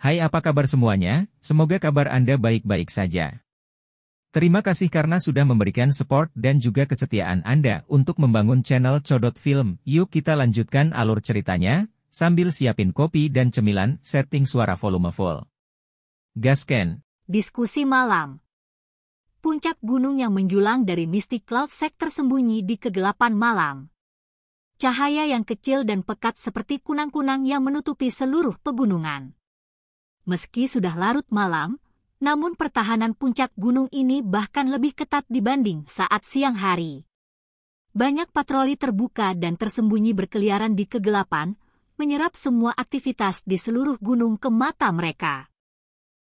Hai, apa kabar semuanya? Semoga kabar Anda baik-baik saja. Terima kasih karena sudah memberikan support dan juga kesetiaan Anda untuk membangun channel Codot Film. Yuk kita lanjutkan alur ceritanya, sambil siapin kopi dan cemilan, setting suara volume full. Gasken. Diskusi malam. Puncak gunung yang menjulang dari Misty Cloud Sect tersembunyi di kegelapan malam. Cahaya yang kecil dan pekat seperti kunang-kunang yang menutupi seluruh pegunungan. Meski sudah larut malam, namun pertahanan puncak gunung ini bahkan lebih ketat dibanding saat siang hari. Banyak patroli terbuka dan tersembunyi berkeliaran di kegelapan, menyerap semua aktivitas di seluruh gunung ke mata mereka.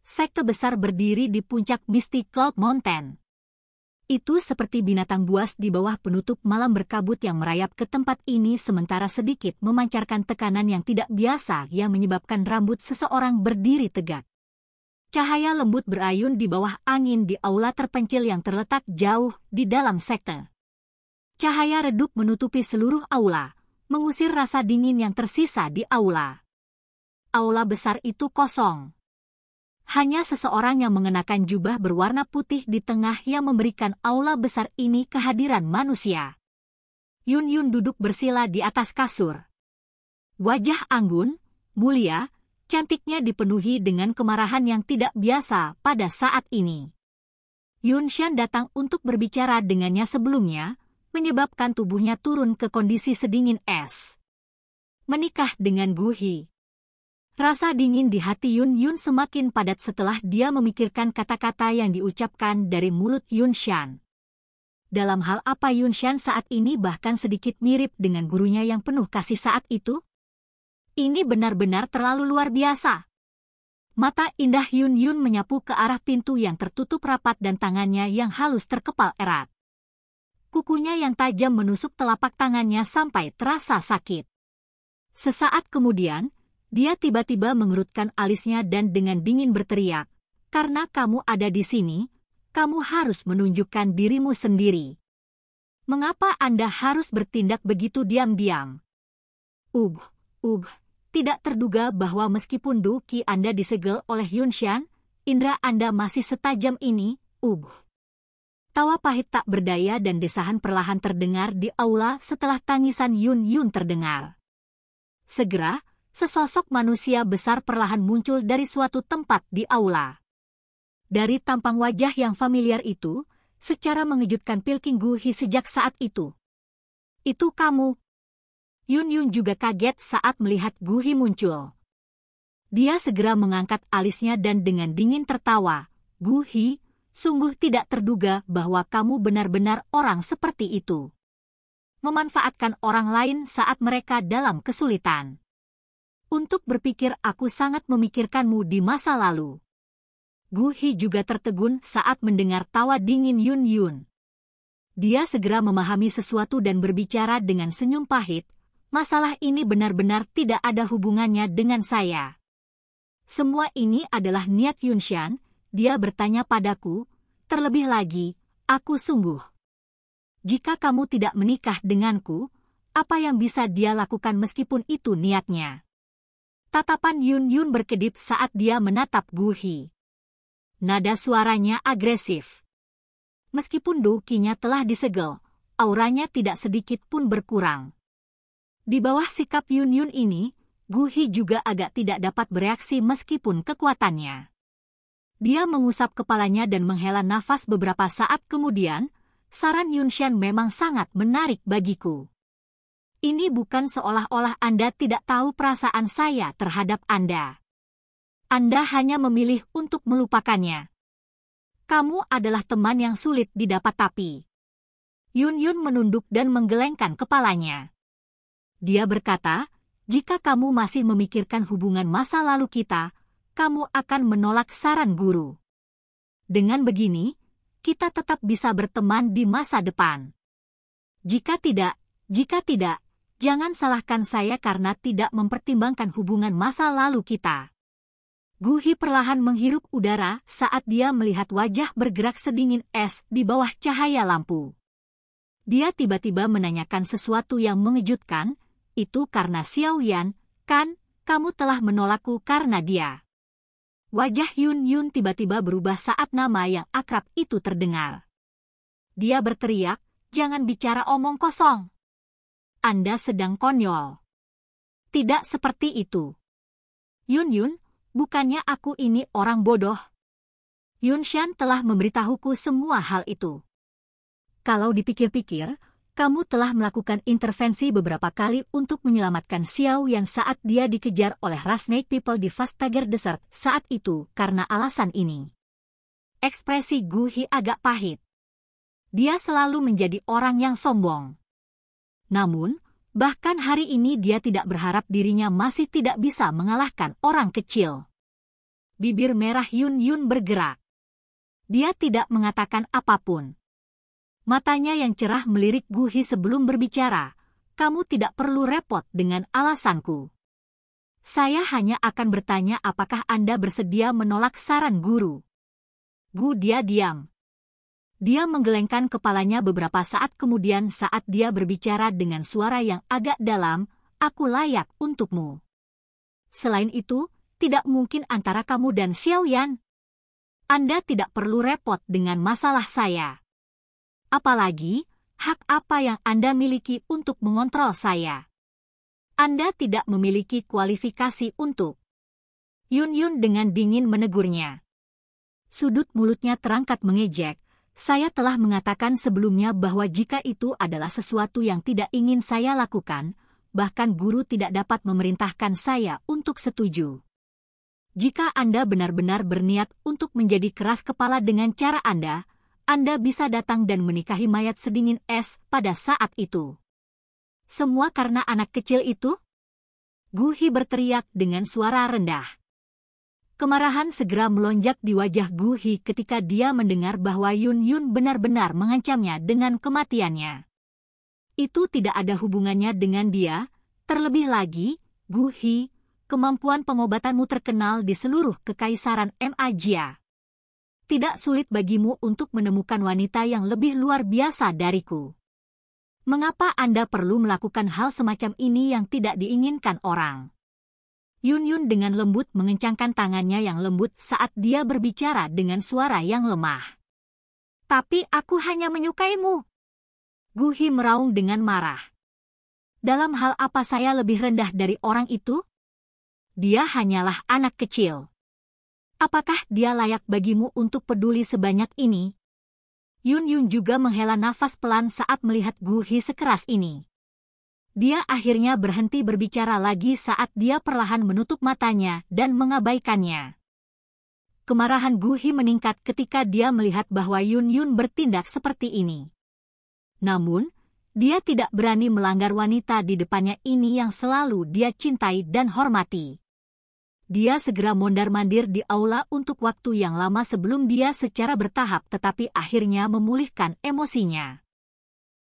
Sekte besar berdiri di puncak Misty Cloud Mountain. Itu seperti binatang buas di bawah penutup malam berkabut yang merayap ke tempat ini sementara sedikit memancarkan tekanan yang tidak biasa yang menyebabkan rambut seseorang berdiri tegak. Cahaya lembut berayun di bawah angin di aula terpencil yang terletak jauh di dalam sekte. Cahaya redup menutupi seluruh aula, mengusir rasa dingin yang tersisa di aula. Aula besar itu kosong. Hanya seseorang yang mengenakan jubah berwarna putih di tengah yang memberikan aula besar ini kehadiran manusia. Yun Yun duduk bersila di atas kasur. Wajah anggun, mulia, cantiknya dipenuhi dengan kemarahan yang tidak biasa pada saat ini. Yun Shan datang untuk berbicara dengannya sebelumnya, menyebabkan tubuhnya turun ke kondisi sedingin es. Menikah dengan Gu Hi. Rasa dingin di hati Yun Yun semakin padat setelah dia memikirkan kata-kata yang diucapkan dari mulut Yun Shan. Dalam hal apa Yun Shan saat ini bahkan sedikit mirip dengan gurunya yang penuh kasih saat itu? Ini benar-benar terlalu luar biasa. Mata indah Yun Yun menyapu ke arah pintu yang tertutup rapat dan tangannya yang halus terkepal erat. Kukunya yang tajam menusuk telapak tangannya sampai terasa sakit. Sesaat kemudian, dia tiba-tiba mengerutkan alisnya dan dengan dingin berteriak, "Karena kamu ada di sini, kamu harus menunjukkan dirimu sendiri. Mengapa Anda harus bertindak begitu diam-diam?" Tidak terduga bahwa meskipun Duki Anda disegel oleh Yun Shan, indera Anda masih setajam ini, Tawa pahit tak berdaya dan desahan perlahan terdengar di aula setelah tangisan Yun Yun terdengar. Segera, sesosok manusia besar perlahan muncul dari suatu tempat di aula. Dari tampang wajah yang familiar itu, secara mengejutkan Pilking Gu Hi sejak saat itu. "Itu kamu." Yun Yun juga kaget saat melihat Gu Hi muncul. Dia segera mengangkat alisnya dan dengan dingin tertawa, "Gu Hi, sungguh tidak terduga bahwa kamu benar-benar orang seperti itu. Memanfaatkan orang lain saat mereka dalam kesulitan. Untuk berpikir aku sangat memikirkanmu di masa lalu." Gu Hi juga tertegun saat mendengar tawa dingin Yun Yun. Dia segera memahami sesuatu dan berbicara dengan senyum pahit, "Masalah ini benar-benar tidak ada hubungannya dengan saya. Semua ini adalah niat Yun Shan, dia bertanya padaku, terlebih lagi, aku sungguh. Jika kamu tidak menikah denganku, apa yang bisa dia lakukan meskipun itu niatnya?" Tatapan Yun Yun berkedip saat dia menatap Gu Hi. Nada suaranya agresif. Meskipun dukinya telah disegel, auranya tidak sedikit pun berkurang. Di bawah sikap Yun Yun ini, Gu Hi juga agak tidak dapat bereaksi meskipun kekuatannya. Dia mengusap kepalanya dan menghela nafas beberapa saat kemudian, "Saran Yun Shan memang sangat menarik bagiku. Ini bukan seolah-olah Anda tidak tahu perasaan saya terhadap Anda. Anda hanya memilih untuk melupakannya. Kamu adalah teman yang sulit didapat tapi." Yun Yun menunduk dan menggelengkan kepalanya. Dia berkata, "Jika kamu masih memikirkan hubungan masa lalu kita, kamu akan menolak saran guru. Dengan begini, kita tetap bisa berteman di masa depan. Jika tidak, jangan salahkan saya karena tidak mempertimbangkan hubungan masa lalu kita." Gu Hi perlahan menghirup udara saat dia melihat wajah bergerak sedingin es di bawah cahaya lampu. Dia tiba-tiba menanyakan sesuatu yang mengejutkan, "Itu karena Xiao Yan, kan? Kamu telah menolakku karena dia." Wajah Yun Yun tiba-tiba berubah saat nama yang akrab itu terdengar. Dia berteriak, "Jangan bicara omong kosong. Anda sedang konyol." "Tidak seperti itu. Yun Yun, bukannya aku ini orang bodoh. Yunshan telah memberitahuku semua hal itu. Kalau dipikir-pikir, kamu telah melakukan intervensi beberapa kali untuk menyelamatkan Xiao Yan saat dia dikejar oleh ras Snake People di Vastager Desert saat itu karena alasan ini." Ekspresi Gu Hi agak pahit. Dia selalu menjadi orang yang sombong. Namun, bahkan hari ini dia tidak berharap dirinya masih tidak bisa mengalahkan orang kecil. Bibir merah Yun Yun bergerak. Dia tidak mengatakan apapun. Matanya yang cerah melirik Gu Hi sebelum berbicara. "Kamu tidak perlu repot dengan alasanku. Saya hanya akan bertanya apakah Anda bersedia menolak saran guru." Dia diam. Dia menggelengkan kepalanya beberapa saat kemudian saat dia berbicara dengan suara yang agak dalam, "Aku layak untukmu. Selain itu, tidak mungkin antara kamu dan Xiao Yan. Anda tidak perlu repot dengan masalah saya. Apalagi, hak apa yang Anda miliki untuk mengontrol saya? Anda tidak memiliki kualifikasi untuk." Yun Yun dengan dingin menegurnya. Sudut mulutnya terangkat mengejek. "Saya telah mengatakan sebelumnya bahwa jika itu adalah sesuatu yang tidak ingin saya lakukan, bahkan guru tidak dapat memerintahkan saya untuk setuju. Jika Anda benar-benar berniat untuk menjadi keras kepala dengan cara Anda bisa datang dan menikahi mayat sedingin es pada saat itu. Semua karena anak kecil itu?" Gu Hi berteriak dengan suara rendah. Kemarahan segera melonjak di wajah Gu Hi ketika dia mendengar bahwa Yun Yun benar-benar mengancamnya dengan kematiannya. Itu tidak ada hubungannya dengan dia, terlebih lagi, Gu Hi, kemampuan pengobatanmu terkenal di seluruh kekaisaran Majia. Tidak sulit bagimu untuk menemukan wanita yang lebih luar biasa dariku. Mengapa Anda perlu melakukan hal semacam ini yang tidak diinginkan orang?" Yun Yun dengan lembut mengencangkan tangannya yang lembut saat dia berbicara dengan suara yang lemah. "Tapi aku hanya menyukaimu." Gu Hi meraung dengan marah. "Dalam hal apa saya lebih rendah dari orang itu? Dia hanyalah anak kecil. Apakah dia layak bagimu untuk peduli sebanyak ini?" Yun Yun juga menghela nafas pelan saat melihat Gu Hi sekeras ini. Dia akhirnya berhenti berbicara lagi saat dia perlahan menutup matanya dan mengabaikannya. Kemarahan Gu Hi meningkat ketika dia melihat bahwa Yun Yun bertindak seperti ini. Namun, dia tidak berani melanggar wanita di depannya ini yang selalu dia cintai dan hormati. Dia segera mondar-mandir di aula untuk waktu yang lama sebelum dia secara bertahap tetapi akhirnya memulihkan emosinya.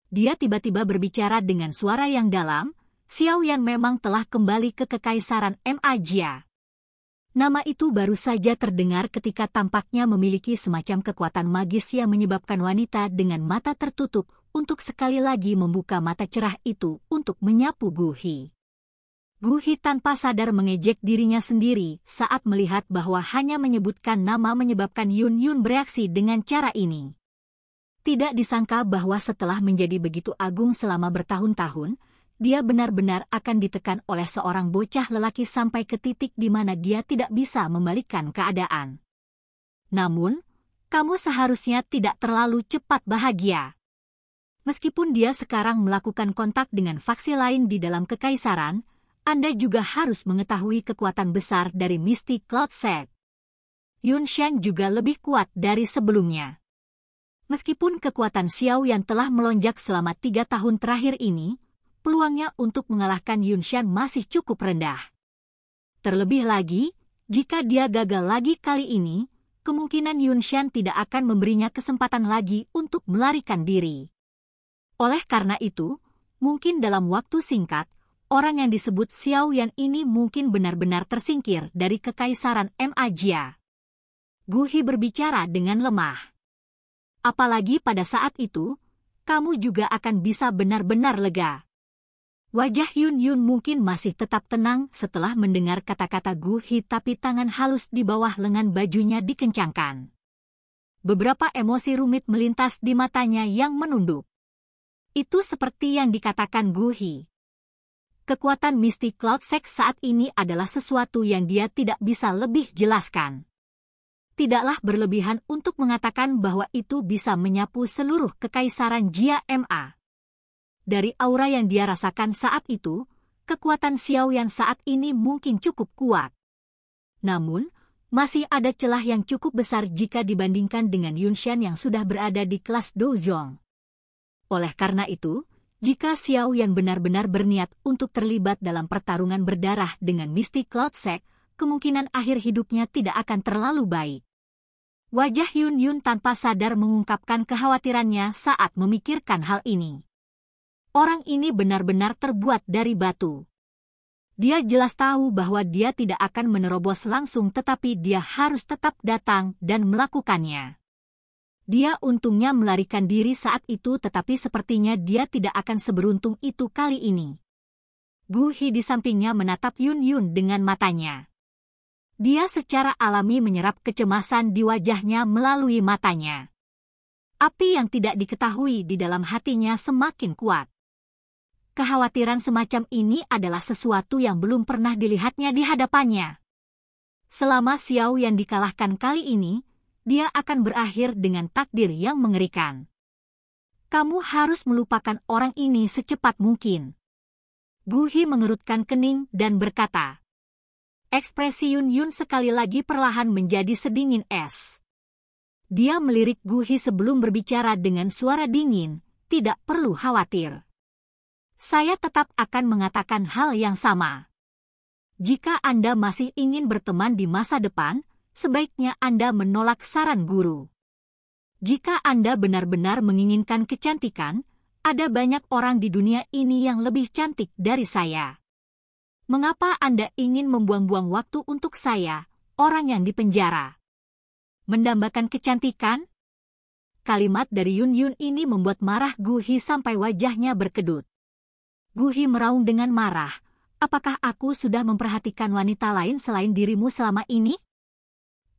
Dia tiba-tiba berbicara dengan suara yang dalam, "Xiao Yan memang telah kembali ke kekaisaran Majia." Nama itu baru saja terdengar ketika tampaknya memiliki semacam kekuatan magis yang menyebabkan wanita dengan mata tertutup untuk sekali lagi membuka mata cerah itu untuk menyapu Gu Hi. Gu Hi tanpa sadar mengejek dirinya sendiri saat melihat bahwa hanya menyebutkan nama menyebabkan Yun Yun bereaksi dengan cara ini. Tidak disangka bahwa setelah menjadi begitu agung selama bertahun-tahun, dia benar-benar akan ditekan oleh seorang bocah lelaki sampai ke titik di mana dia tidak bisa membalikkan keadaan. Namun, kamu seharusnya tidak terlalu cepat bahagia. Meskipun dia sekarang melakukan kontak dengan faksi lain di dalam kekaisaran, Anda juga harus mengetahui kekuatan besar dari Misty Cloud Set. Yunshan juga lebih kuat dari sebelumnya. Meskipun kekuatan Xiao Yan telah melonjak selama 3 tahun terakhir ini, peluangnya untuk mengalahkan Yunshan masih cukup rendah. Terlebih lagi, jika dia gagal lagi kali ini, kemungkinan Yunshan tidak akan memberinya kesempatan lagi untuk melarikan diri. Oleh karena itu, mungkin dalam waktu singkat, orang yang disebut Xiao Yan ini mungkin benar-benar tersingkir dari kekaisaran Majia. Gu Hi berbicara dengan lemah. Apalagi pada saat itu, kamu juga akan bisa benar-benar lega. Wajah Yun Yun mungkin masih tetap tenang setelah mendengar kata-kata Gu Hi, tapi tangan halus di bawah lengan bajunya dikencangkan. Beberapa emosi rumit melintas di matanya yang menunduk. Itu seperti yang dikatakan Gu Hi. Kekuatan mistik Cloud Sect saat ini adalah sesuatu yang dia tidak bisa lebih jelaskan. Tidaklah berlebihan untuk mengatakan bahwa itu bisa menyapu seluruh kekaisaran Jia Ma. Dari aura yang dia rasakan saat itu, kekuatan Xiaoyan saat ini mungkin cukup kuat. Namun, masih ada celah yang cukup besar jika dibandingkan dengan Yunshan yang sudah berada di kelas Douzong. Oleh karena itu, jika Xiaoyan benar-benar berniat untuk terlibat dalam pertarungan berdarah dengan Mystic Cloud Sect, kemungkinan akhir hidupnya tidak akan terlalu baik. Wajah Yun Yun tanpa sadar mengungkapkan kekhawatirannya saat memikirkan hal ini. Orang ini benar-benar terbuat dari batu. Dia jelas tahu bahwa dia tidak akan menerobos langsung, tetapi dia harus tetap datang dan melakukannya. Dia untungnya melarikan diri saat itu, tetapi sepertinya dia tidak akan seberuntung itu kali ini. Gu Hi di sampingnya menatap Yun Yun dengan matanya. Dia secara alami menyerap kecemasan di wajahnya melalui matanya. Api yang tidak diketahui di dalam hatinya semakin kuat. Kekhawatiran semacam ini adalah sesuatu yang belum pernah dilihatnya di hadapannya. Selama Xiao yang dikalahkan kali ini, dia akan berakhir dengan takdir yang mengerikan. Kamu harus melupakan orang ini secepat mungkin. Gu Hi mengerutkan kening dan berkata. Ekspresi Yun Yun sekali lagi perlahan menjadi sedingin es. Dia melirik Gu Hi sebelum berbicara dengan suara dingin, tidak perlu khawatir. Saya tetap akan mengatakan hal yang sama. Jika Anda masih ingin berteman di masa depan, sebaiknya Anda menolak saran guru. Jika Anda benar-benar menginginkan kecantikan, ada banyak orang di dunia ini yang lebih cantik dari saya. Mengapa Anda ingin membuang-buang waktu untuk saya, orang yang dipenjara? Mendambakan kecantikan? Kalimat dari Yun Yun ini membuat marah Gu Hi sampai wajahnya berkedut. Gu Hi meraung dengan marah. Apakah aku sudah memperhatikan wanita lain selain dirimu selama ini?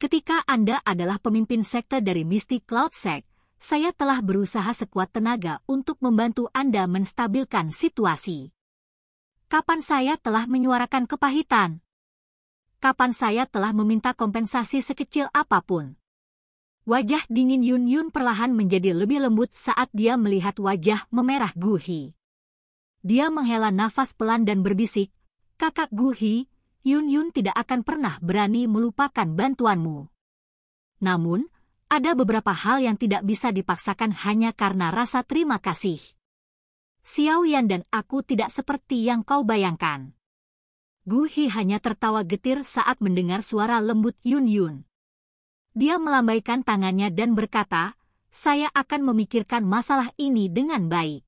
Ketika Anda adalah pemimpin sekte dari Mystic Cloud Sect, saya telah berusaha sekuat tenaga untuk membantu Anda menstabilkan situasi. Kapan saya telah menyuarakan kepahitan? Kapan saya telah meminta kompensasi sekecil apapun? Wajah dingin Yun Yun perlahan menjadi lebih lembut saat dia melihat wajah memerah Gu Hi. Dia menghela nafas pelan dan berbisik, Kakak Gu Hi, Yun Yun tidak akan pernah berani melupakan bantuanmu. Namun, ada beberapa hal yang tidak bisa dipaksakan hanya karena rasa terima kasih. Xiaoyan dan aku tidak seperti yang kau bayangkan. Gu Hi hanya tertawa getir saat mendengar suara lembut Yun Yun. Dia melambaikan tangannya dan berkata, saya akan memikirkan masalah ini dengan baik.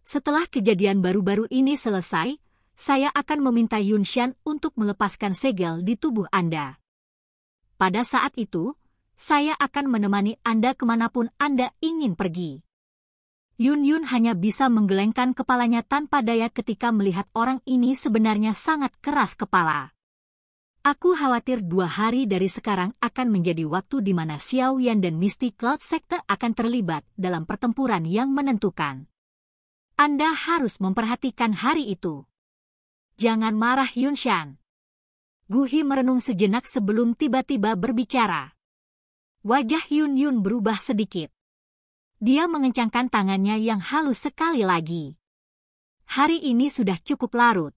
Setelah kejadian baru-baru ini selesai, saya akan meminta Yunshan untuk melepaskan segel di tubuh Anda. Pada saat itu, saya akan menemani Anda kemanapun Anda ingin pergi. Yun Yun hanya bisa menggelengkan kepalanya tanpa daya ketika melihat orang ini sebenarnya sangat keras kepala. Aku khawatir 2 hari dari sekarang akan menjadi waktu di mana Xiaoyan dan Mystic Cloud Sect akan terlibat dalam pertempuran yang menentukan. Anda harus memperhatikan hari itu. Jangan marah Yunshan. Gu Hi merenung sejenak sebelum tiba-tiba berbicara. Wajah Yun Yun berubah sedikit. Dia mengencangkan tangannya yang halus sekali lagi. Hari ini sudah cukup larut.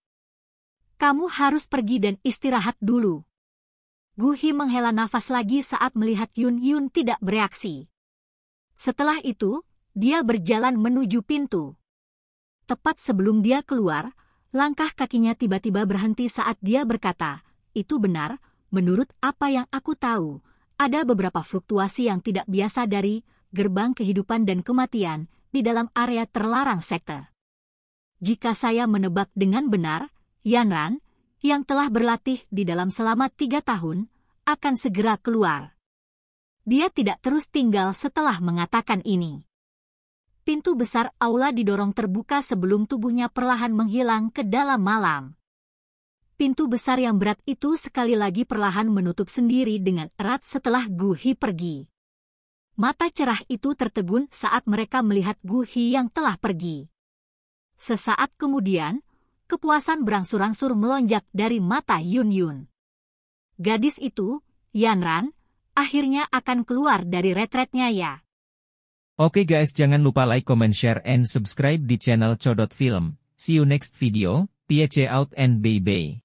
Kamu harus pergi dan istirahat dulu. Gu Hi menghela nafas lagi saat melihat Yun Yun tidak bereaksi. Setelah itu, dia berjalan menuju pintu. Tepat sebelum dia keluar, langkah kakinya tiba-tiba berhenti saat dia berkata, itu benar, menurut apa yang aku tahu, ada beberapa fluktuasi yang tidak biasa dari gerbang kehidupan dan kematian di dalam area terlarang sekte. Jika saya menebak dengan benar, Yanran, yang telah berlatih di dalam selama 3 tahun, akan segera keluar. Dia tidak terus tinggal setelah mengatakan ini. pintu besar aula didorong terbuka sebelum tubuhnya perlahan menghilang ke dalam malam. Pintu besar yang berat itu sekali lagi perlahan menutup sendiri dengan erat setelah Gu Hi pergi. Mata cerah itu tertegun saat mereka melihat Gu Hi yang telah pergi. Sesaat kemudian, kepuasan berangsur-angsur melonjak dari mata Yun Yun. Gadis itu, Yanran, akhirnya akan keluar dari retretnya ya. Oke guys, jangan lupa like, comment, share, and subscribe di channel Codot Film. See you next video, peace out and bye-bye.